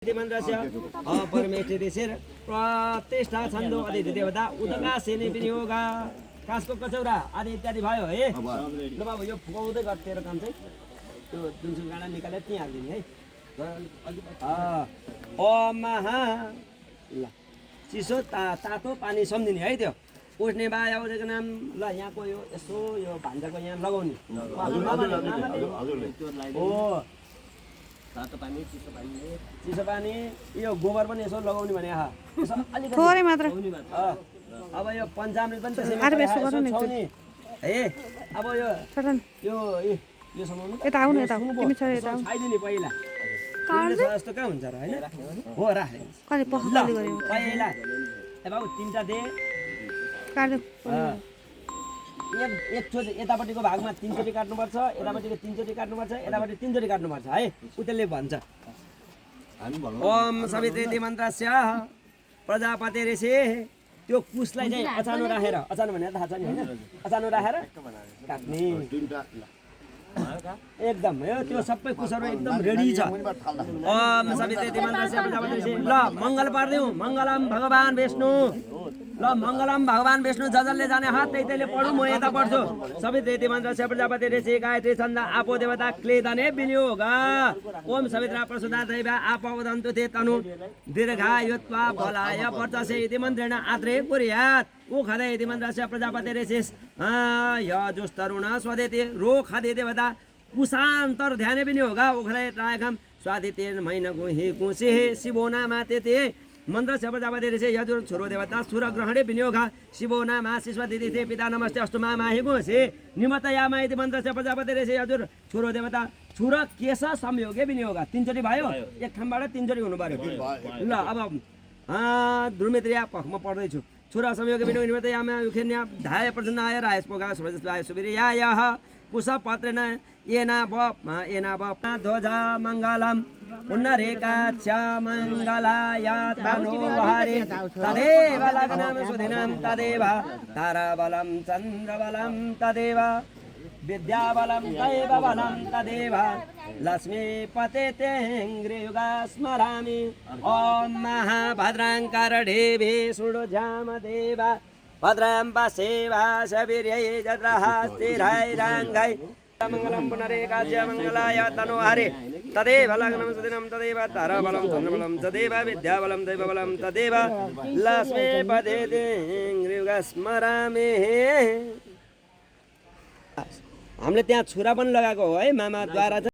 मन्त्रस्य अपरमेष्ठिरेशेर प्रतिष्ठा छन्दो अदिति देवता उदका सेने विनियोग कासको कचौरा आदि इत्यादि भयो है। ल बाबु यो फुकाउँदै गर तेरो काम चाहिँ त्यो जुनसुकै गाडा निकालेर त्यहीँ हालिदिने है। ओम महा ल चिसो तातो पानी सम्झिने है। त्यो उठ्ने बाया उठेको नाम ल यहाँको यो यसो यो भान्जाको यहाँ लगाउने हो। तातो पानी चिसो पानी यो गोबर पनि यसो लगाउने भने थोरै मात्र। अब यो पञ्चामृत पनि त्यसैमा है। अब यो यो यो समाउनु यता आउनु यता तिमी छ यता आउनु खाइदिने पहिला जस्तो कहाँ हुन्छ र हैन हो राखे कति पखाली गर्यो पहिला ए बाबु तीनटा दे काट्यो एकचोटि यतापट्टिको भागमा 3 चोटि काट्नुपर्छ, यतापट्टिको 3 चोटि काट्नुपर्छ, यतापट्टि 3 चोटि काट्नुपर्छ है। उतेले भन्छ ओम सवितृ मन्त्रस्य प्रजापति ऋषि त्यो कुसलाई चाहिँ अचानो राखेर अचानो भने थाहा छ नि हैन अचानो राखेर काट्ने एकदम यो त्यो सबै कुसहरु एकदम रेडी छ। ओम सवितृ मन्त्रस्य प्रजापति ऋषि ल मंगल पार्दिउ मंगलम भगवान विष्णु ल मंगलम भगवान विष्णु जजले जाने हात त्यहीले पढु म यता पढ्छु। सवितृ मन्त्रस्य प्रजापति ऋषि गायत्री छन्द आपो देवता क्लेदने विनियोग ओम सवित्रा प्रसुदा दैव आप उदन्तु ते तनु दीर्घायुत्वा बलाय वर्चसे इति मन्त्रेण आत्रे कुर्यात् उखदे इति मन्त्रस्य प्रजापति ऋषि यजुस्तरुण स्वदेति रोखदे देवता कुशान्तर ध्यान विनियोग उखदे त्रायकम स्वादितेन महिन गुहि कुसे शिवो नामातेते मन्त्रस्य प्रजापति ऋषि यजुर छोरो देवता सुर ग्रहणे विनियोग शिवो नामा शिश्वदिति पिता नमस्ते अस्तु माहि गुसे निमतयामा इति मन्त्रस्य प्रजापति ऋषि यजुर छोरो देवता छुर केश संयोगे विनियोग 3 चोटि भयो एक ठाउँबाट 3 चोटि हुनु पर्यो। ल अब द्रुमित्रिया म पढ्दैछु छुर संयोगे विनियोग निमतयामा युखेन्या धाय प्रजनाय रायस पोगा सुभजस्वाय सुबिरियायः कुश पत्रेण येना बप ध्वजा मङ्गलम पुण्डरीकाक्ष मङ्गलाय तनोहरि तदेव लग्नं सुदिनं तदेव ताराबलं चन्द्रबलं तदेव विद्याबलं दैवबलं तदेव लक्ष्मीपतेतेऽङ्घ्रियुगा स्मरामि ॐ महाभद्राङ्करढेभे सुडोजामदेव भद्रां पश्येवा शबीर्यै जत्रः स्थिरैराङ्गै मंगलम पुनरेकाच्य मंगलाय तनोहरि तदेव लग्नं सुदिनं तदेव ताराबलं चन्द्रबलं तदेव विद्याबलं दैवबलं तदेव लक्ष्मीपतेतेऽङ्घ्रियुगा स्मरामि। हामीले त्यहाँ छुरा पनि लगाएको हो है मामाद्वारा।